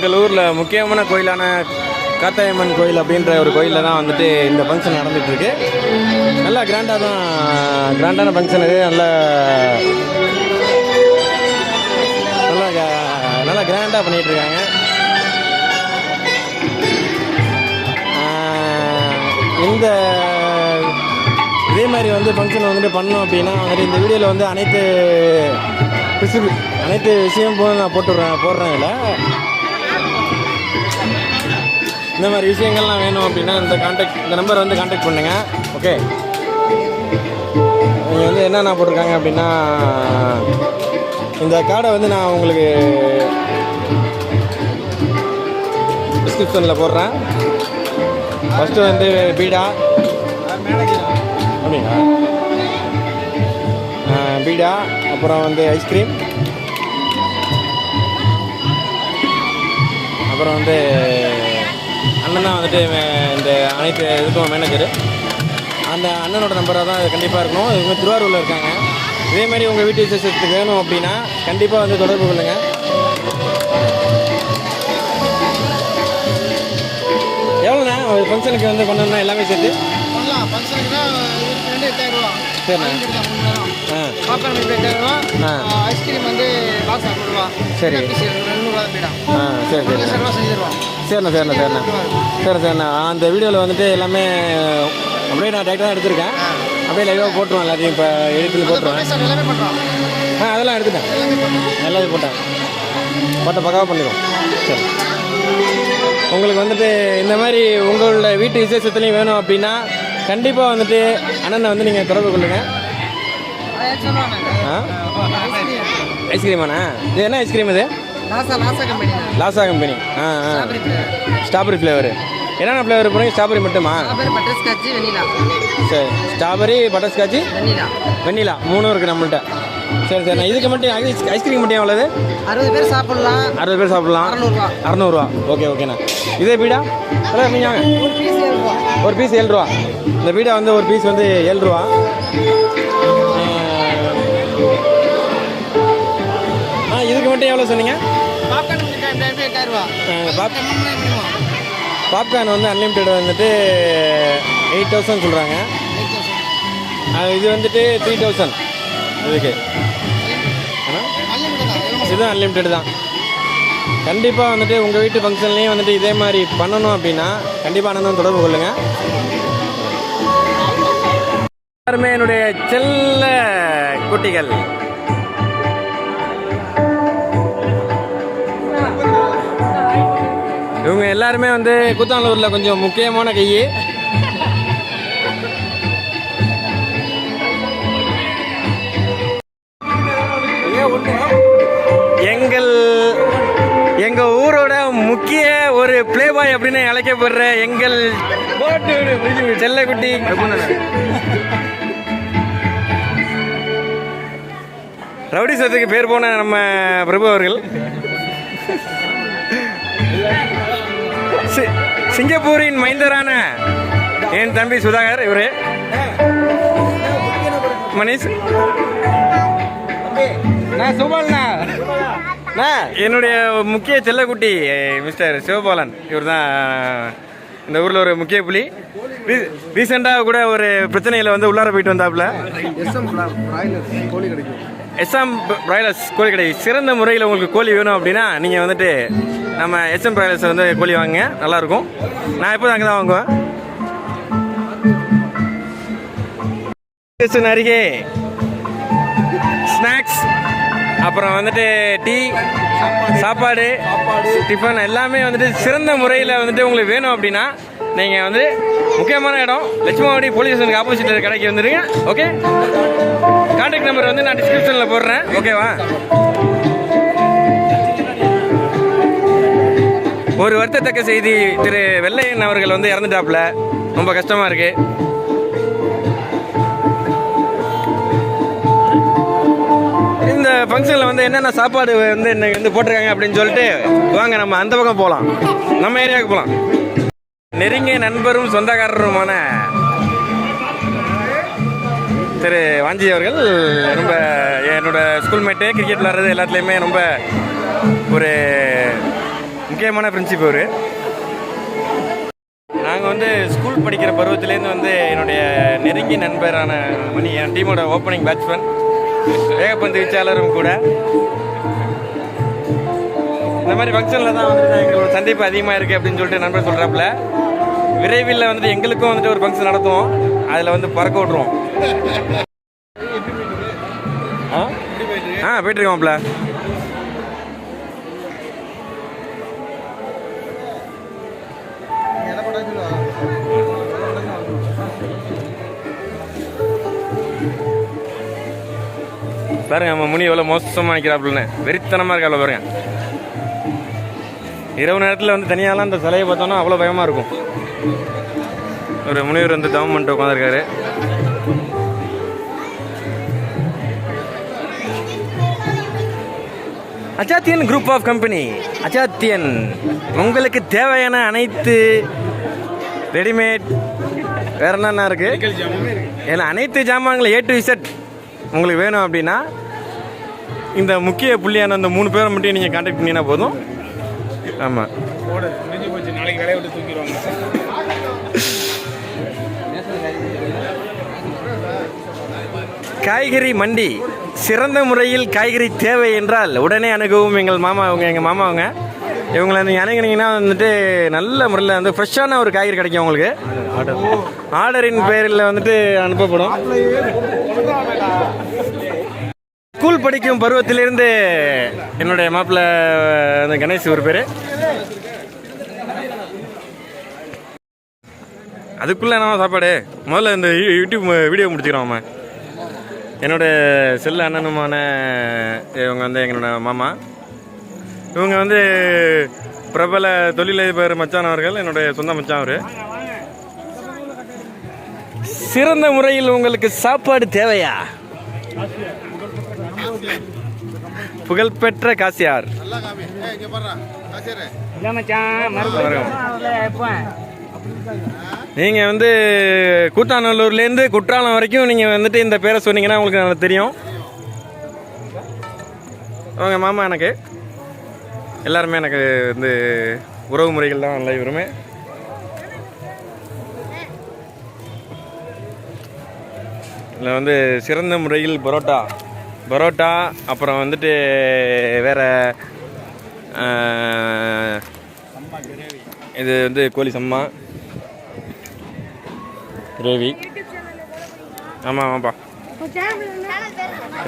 எங்கள் ஊரில் முக்கியமான கோயிலான காத்தாயம்மன் கோயில் அப்படின்ற ஒரு கோயிலில் தான் வந்துட்டு இந்த ஃபங்க்ஷன் நடந்துகிட்ருக்கு. நல்லா கிராண்டான ஃபங்க்ஷன் இது. நல்லா கிராண்டாக பண்ணிகிட்ருக்காங்க. இந்த இதே மாதிரி வந்து ஃபங்க்ஷன் வந்துட்டு பண்ணோம் அப்படின்னா வந்துட்டு இந்த வீடியோவில் வந்து அனைத்து விஷயம் போது நான் போடுறேன் இல்லை. இந்த மாதிரி விஷயங்கள்லாம் வேணும் அப்படின்னா இந்த நம்பர் வந்து கான்டாக்ட் பண்ணுங்கள். ஓகே, நீங்கள் வந்து என்னென்ன போட்டிருக்காங்க அப்படின்னா இந்த கார்டை வந்து நான் உங்களுக்கு டிஸ்கிரிப்ஷனில் போடுறேன். ஃபஸ்ட்டு வந்து பீடா அப்படிங்களா, பீடா, அப்புறம் வந்து ஐஸ்கிரீம், அப்புறம் வந்து அண்ணன் தான் வந்துட்டு இந்த அனைத்து இதுக்கும் மேனேஜரு. அந்த அண்ணனோட நம்பராக தான் கண்டிப்பாக இருக்கணும். இவங்க திருவாரூரில் இருக்காங்க. இதேமாதிரி உங்கள் வீட்டு விசேஷத்துக்கு வேணும் அப்படின்னா கண்டிப்பாக வந்து தொடர்பு கொள்ளுங்கள். எவ்வளோண்ணா ஒரு ஃபங்க்ஷனுக்கு வந்து கொண்டு எல்லாமே சேர்த்து? சரிண்ணா. ஐஸ்கிரீம் வந்து சரி சரிண்ணா. அந்த வீடியோவில் வந்துட்டு எல்லாமே அப்படியே நான் டேரெக்டாக தான் எடுத்திருக்கேன். அப்படியே லைவாக போட்டுருவோம். எல்லாத்தையும் இப்போ எடிட்டில் போட்டுருவேன். அதெல்லாம் எடுத்துட்டேன். எல்லாத்தையும் போட்ட பக்காவாக பண்ணிடுவோம். சரி, உங்களுக்கு வந்துட்டு இந்த மாதிரி உங்களோட வீட்டு விசேஷத்துலேயும் வேணும் அப்படின்னா கண்டிப்பாக வந்துட்டு அண்ணனை வந்து நீங்கள் தொடர்பு கொள்ளுங்கள். ஐஸ்கிரீமாண்ணா? இது என்ன ஐஸ்கிரீம்? இது லாசா கம்பெனி. Strawberry flavour. என்னென்ன ஃப்ளேவர் போகிறீங்க? ஸ்ட்ராபெரி மட்டுமா? சரி, ஸ்ட்ராபெரி, பட்டர்ஸ்காட்சி, வெண்ணிலா 3 இருக்குது நம்மள்கிட்ட. சரிண்ணா. இதுக்கு மட்டும் ஐஸ்கிரீம் மட்டும் எவ்வளவு? 60 பேர் சாப்பிட்லாம். 600 ஓகேண்ணா. இதே பீடா நீங்கள் ஒரு பீஸ் 7 ரூபா. இந்த பீடா வந்து ஒரு பீஸ் வந்து 7 ரூபா. இதுக்கு மட்டும் எவ்வளோ சொன்னீங்க? பாப்கார்ன் வந்து அன்லிமிட்டட் வந்துட்டு 8000 சொல்கிறாங்க. இது வந்துட்டு 3000 இதுக்கு. இதுதான் அன்லிமிட்டட் தான். கண்டிப்பாக வந்துட்டு உங்கள் வீட்டு ஃபங்க்ஷன்லேயும் வந்துட்டு இதே மாதிரி பண்ணணும் அப்படின்னா கண்டிப்பாக அண்ணன் தொடர்பு கொள்ளுங்கள். எல்லாருமே என்னுடைய செல்ல குட்டிகள். இவங்க எல்லாருமே வந்து கூத்தானூரில் கொஞ்சம் முக்கியமான கை. எங்கள் ஊரோட முக்கிய ஒரு பிளே பாய் அப்படின்னு அழைக்கப்படுற எங்கள் செல்லக்குட்டி ரவுடி சத்துக்கு பேர் போன நம்ம பிரபு அவர்கள். சிங்கப்பூரின் மைந்தரான என் தம்பி சுதாகர். இவரு மணிஷ். நான் சுபால்ண்ணா. என்னுடைய முக்கிய செல்லக்குட்டி மிஸ்டர் சிவபாலன். இவர் தான் இந்த ஊரில் ஒரு முக்கிய புலி. ரீசெண்டாக கூட ஒரு பிரச்சனையில் வந்து உள்ளார போயிட்டு வந்தாப்புல. எஸ்எம் பிராய்லர்ஸ் கோழி கடை. சிறந்த முறையில் உங்களுக்கு கோழி வேணும் அப்படின்னா நீங்கள் வந்துட்டு நம்ம எஸ்எம் பிராய்லர்ஸ் வந்து கோழி வாங்குங்க, நல்லாயிருக்கும். நான் எப்போதும் அங்கே தான் வாங்குவேன். அருகே ஸ்நாக்ஸ், அப்புறம் வந்துட்டு டீ, சாப்பாடு, டிஃபன் எல்லாமே வந்துட்டு சிறந்த முறையில் வந்துட்டு உங்களுக்கு வேணும் அப்படின்னா நீங்கள் வந்து முக்கியமான இடம் லட்சுமாவடி போலீஸ் ஸ்டேஷனுக்கு ஆப்போசிட் கடைக்கு வந்துடுங்க. ஓகே, கான்டாக்ட் நம்பர் வந்து நான் டிஸ்கிரிப்ஷனில் போடுறேன். ஓகேவா? ஒரு வருத்தத்தக்க செய்தி, திரு வெள்ளையன் அவர்கள் வந்து இறந்துட்டாப்புல. ரொம்ப கஷ்டமாக இருக்குது. இந்த ஃபங்க்ஷனில் வந்து என்னென்ன சாப்பாடு வந்து இன்னைக்கு வந்து போட்டிருக்காங்க அப்படின்னு சொல்லிட்டு வாங்க நம்ம அந்த பக்கம் போகலாம். நம்ம ஏரியாவுக்கு போகலாம். நெருங்கிய நண்பரும் சொந்தக்காரருமான திரு வாஞ்சி அவர்கள் ரொம்ப என்னோட ஸ்கூல் மேட்டு, கிரிக்கெட் விளாட்றது எல்லாத்துலேயுமே ரொம்ப ஒரு முக்கியமான ஃப்ரெண்ட்ஷிப் அவர். நாங்கள் வந்து ஸ்கூல் படிக்கிற பருவத்திலேருந்து வந்து என்னுடைய நெருங்கிய நண்பரான மணி, என் டீமோட ஓப்பனிங் பேட்ஸ்மேன், வேகப்பந்து வீச்சாளரும் கூட. இந்த மாதிரி ஃபங்க்ஷனில் தான் வந்துட்டு எங்களோட சந்திப்பு அதிகமாக இருக்குது அப்படின்னு சொல்லிட்டு நண்பர் சொல்கிறாப்புல. விரைவில் வந்துட்டு எங்களுக்கும் வந்துட்டு ஒரு ஃபங்க்ஷன் நடத்துவோம், அதில் வந்து பறக்க விட்ருவோம். போயிட்டுருக்கோம்ல. பாருங்க நம்ம முனி எவ்வளோ மோசமாக நிற்கிறாப்புலன்னு, வெறித்தனமாக இருக்காப்புல பாருங்க. இரவு நேரத்தில் வந்து தனியாலாம் இந்த சிலையை பார்த்தோன்னா அவ்வளோ பயமாக இருக்கும். ஒரு முனிவர் வந்து தவம் பண்ணிட்டு உட்காந்துருக்காரு. அச்சாத்தியன் குரூப் ஆஃப் கம்பெனி. அச்சாத்தியன் உங்களுக்கு தேவையான அனைத்து ரெடிமேட் வேற என்னென்ன இருக்குது, ஏன்னா அனைத்து ஜாமான்களும் A to Z உங்களுக்கு வேணும் அப்படின்னா இந்த முக்கிய புள்ளியான அந்த 3 பேரை மட்டும் நீங்கள் கான்டாக்ட் பண்ணினா போதும். ஆமாம், நாளைக்கு வேலையை விட்டு தூக்கிடுவாங்க. காய்கறி மண்டி. சிறந்த முறையில் காய்கறி தேவை என்றால் உடனே அணுகவும் எங்கள் மாமா அவங்க. இவங்களை நீங்கள் அணுகுனீங்கன்னா வந்துட்டு நல்ல முறையில் வந்து ஃப்ரெஷ்ஷான ஒரு காய்கறி கிடைக்கும் உங்களுக்கு. ஆர்டரின் பேரில் வந்துட்டு அனுப்பப்படும். ஸ்கூல் படிக்கும் பருவத்திலிருந்து என்னுடைய மாப்பிள்ளை அந்த கணேஷ் ஒரு பேர். அதுக்குள்ளே என்ன சாப்பாடு, முதல்ல இந்த யூடியூப் வீடியோ முடிச்சுக்கிறோம். என்னோட செல்ல அண்ணனுமான இவங்க வந்து எங்களோட மாமா. இவங்க வந்து பிரபல தொழிலதிபர் மச்சான் அவர்கள், என்னுடைய சொந்த மச்சான் அவர். சிறந்த முறையில் உங்களுக்கு சாப்பாடு தேவையா? புகழ்பெற்ற காசியார். நீங்கள் வந்து கூத்தாநல்லூர்லேருந்து குற்றாலம் வரைக்கும் நீங்கள் வந்துட்டு இந்த பேரை சொன்னீங்கன்னா உங்களுக்கு நல்லா தெரியும். அவங்க மாமா எனக்கு எல்லாருமே எனக்கு வந்து உறவு முறைகள் தான் நல்லா இவருமே. இதில் வந்து சிறந்த முறையில் பரோட்டா அப்புறம் வந்துட்டு வேறு இது வந்து கோழி சம்மா கிரேவி. ஆமாப்பா,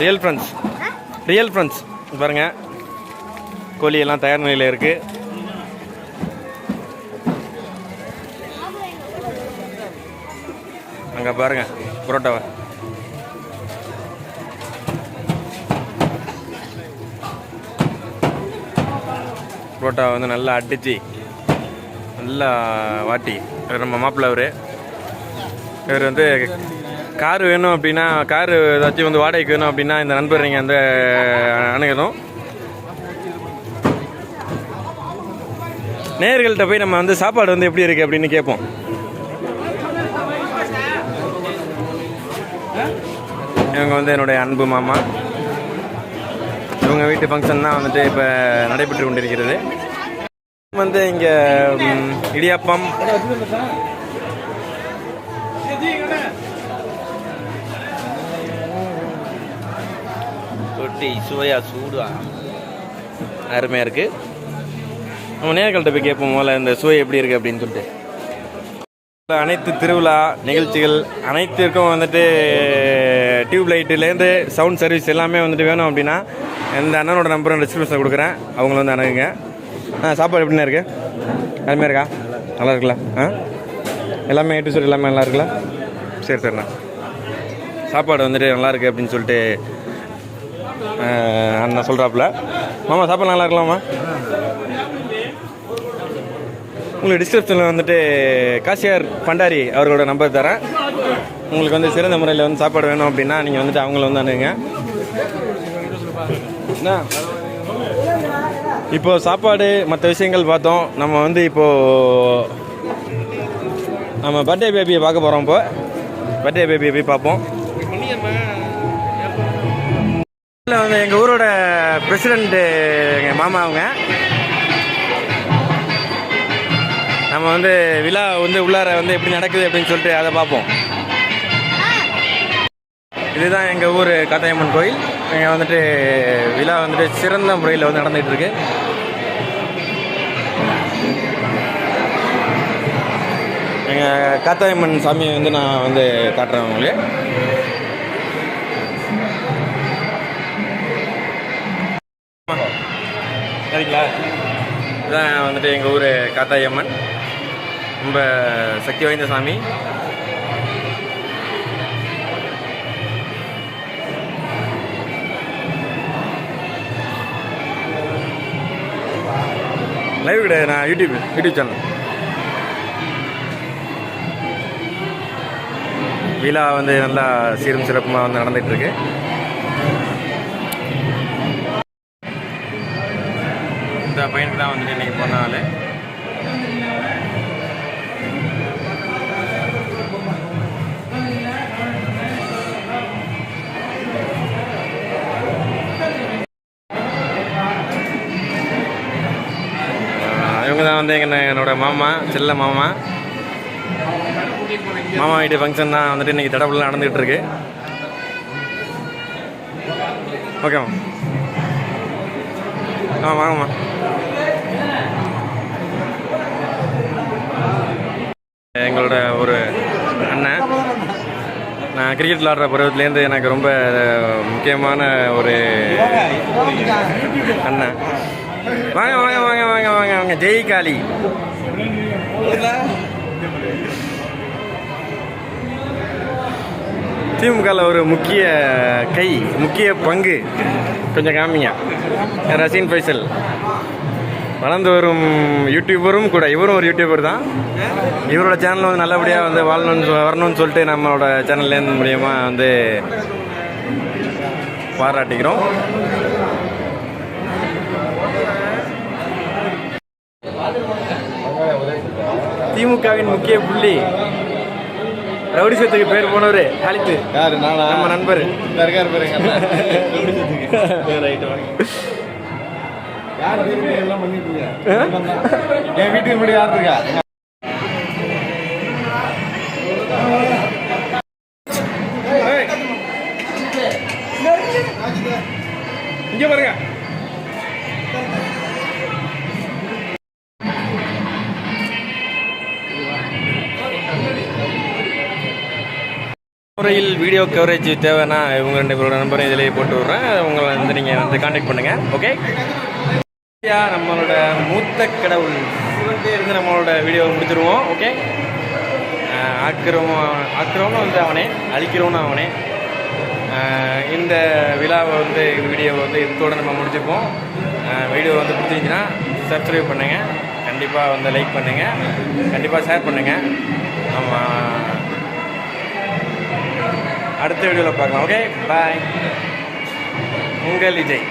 ரியல் ஃப்ரெண்ட்ஸ் பாருங்கள், கோழியெல்லாம் தயார் நிலையில் இருக்குது. அங்கே பாருங்கள் புரோட்டாவை. புரோட்டாவை வந்து நல்லா அடித்து நல்லா வாட்டி. நம்ம மாப்பிள்ளை இவர் வந்து கார் வேணும் அப்படின்னா, கார் ஏதாச்சும் வந்து வாடகைக்கு வேணும் அப்படின்னா இந்த நண்பர் நீங்கள் வந்து அணுகணும். நேயர்கள்ட்ட போய் நம்ம வந்து சாப்பாடு வந்து எப்படி இருக்குது அப்படின்னு கேட்போம். இவங்க வந்து என்னுடைய அன்பு மாமா. இவங்க வீட்டு ஃபங்க்ஷன் தான் வந்துட்டு இப்போ நடைபெற்று கொண்டிருக்கிறது. வந்து இங்கே இடியாப்பம், ரொட்டி சுவையா சூடா அருமையாக இருக்குது. நம்ம நேர்கள்ட்ட போய் கேட்போம் முதல்ல இந்த சுவை எப்படி இருக்குது அப்படின்னு சொல்லிட்டு. அனைத்து திருவிழா நிகழ்ச்சிகள் அனைத்திற்கும் வந்துட்டு டியூப் லைட்டுலேருந்து சவுண்ட் சர்வீஸ் எல்லாமே வந்துட்டு வேணும் அப்படின்னா இந்த அண்ணனோட நம்பரை டிஸ்கிரிப்ஷனில் கொடுக்குறேன், அவங்கள வந்து அணுகுங்க. சாப்பாடு எப்படின்னா இருக்குது? அருமையாக இருக்கா? நல்லா இருக்குல்ல? எல்லாமே A to Z எல்லாமே நல்லா இருக்குல்ல? சரிண்ணா, சாப்பாடு வந்துட்டு நல்லா இருக்குது அப்படின்னு சொல்லிட்டு அண்ணா சொல்கிறாப்புல. மாமா சாப்பாடு நல்லா இருக்கலாமா? உங்களுக்கு டிஸ்கிரிப்ஷனில் வந்துட்டு காசியார் பண்டாரி அவர்களோட நம்பர் தரேன். உங்களுக்கு வந்து சிறந்த முறையில் வந்து சாப்பாடு வேணும் அப்படின்னா நீங்கள் வந்துட்டு அவங்கள வந்து அணுகுங்க. இப்போது சாப்பாடு மற்ற விஷயங்கள் பார்த்தோம். நம்ம வந்து இப்போது நம்ம பர்த்டே பேபியை பார்க்க போகிறோம். இப்போ பர்த்டே பேபியை போய் பார்ப்போம். வந்து எங்கள் ஊரோட பிரசிடெண்ட்டு எங்கள் மாமா அவங்க. நம்ம வந்து விழா வந்து உள்ளார வந்து எப்படி நடக்குது அப்படின்னு சொல்லிட்டு அதை பார்ப்போம். இதுதான் எங்கள் ஊர் காத்தாயம்மன் கோயில். இங்கே வந்துட்டு விழா வந்துட்டு சிறந்த முறையில் வந்து நடந்துகிட்டு இருக்கு. எங்கள் காத்தாயம்மன் சாமியை வந்து நான் வந்து காட்டுறேன் உங்களுக்கு. சரிங்களா? இதுதான் வந்துட்டு எங்கள் ஊர் காத்தாயம்மன். ரொம்ப சக்தி வாய்ந்த சாமி. லைவ் கிடையாது, நான் யூடியூப் சேனல். விழா வந்து நல்லா சீரும் சிறப்புமாக வந்து நடந்துகிட்ருக்கு. இந்த பையனுக்கு தான் வந்துட்டு இன்றைக்கி போனாலே இவங்க தான் வந்து என்னோடய மாமா, செல்ல மாமா. மாமா வீட்டு ஃபங்க்ஷன் தான் வந்துட்டு இன்றைக்கி தடபுலாம் நடந்துகிட்டு இருக்கு. ஓகேம்மா, வாங்கம்மா. எங்களோட ஒரு அண்ணன், நான் கிரிக்கெட் விளாடுற பருவத்துலேருந்து எனக்கு ரொம்ப முக்கியமான ஒரு அண்ணன். வாங்க வாங்க வாங்க வாங்க வாங்க வாங்க. ஜெய் காளி. திமுகவில் ஒரு முக்கிய பங்கு கொஞ்சம் காமிங்க. ரஷீன் ஃபைசல் வளர்ந்து வரும் யூடியூபரும் கூட. இவரும் ஒரு யூடியூபர் தான். இவரோட சேனல் வந்து நல்லபடியாக வந்து வரணும்னு சொல்லிட்டு நம்மளோட சேனல்லேருந்து மூலியமாக வந்து பாராட்டிக்கிறோம். திமுகவின் முக்கிய புள்ளி, ரவுடிசத்துக்கு பேர் போனவர் அழித்து யாரு? நம்ம நண்பர் இருக்கார் பாருங்க. என் வீட்டுக்கு முன்னாடி யார் இருக்கா? இங்க பாருங்க. முறையில் வீடியோ கவரேஜ் தேவைன்னா இவங்க 2 பேரோட நம்பரும் இதிலேயே போட்டு விட்றேன். உங்களை வந்து நீங்கள் வந்து கான்டாக்ட் பண்ணுங்கள். ஓகே, நம்மளோட மூத்த கடவுள் சிவன்டே இருந்து நம்மளோட வீடியோவை முடிச்சிருவோம். ஓகே, ஆக்கிறவனும் வந்து அவனே, அழிக்கிறவனும் அவனே. இந்த விழாவை வந்து வீடியோவை வந்து இதோடு நம்ம முடிச்சுப்போம். வீடியோ வந்து பிடிச்சிருந்துச்சுன்னா சப்ஸ்கிரைப் பண்ணுங்கள், கண்டிப்பாக வந்து லைக் பண்ணுங்கள், கண்டிப்பாக ஷேர் பண்ணுங்கள். ஆமாம், அடுத்த வீடியோவில் பார்க்கலாம். ஓகே, பாய். உங்கள் விஜய்.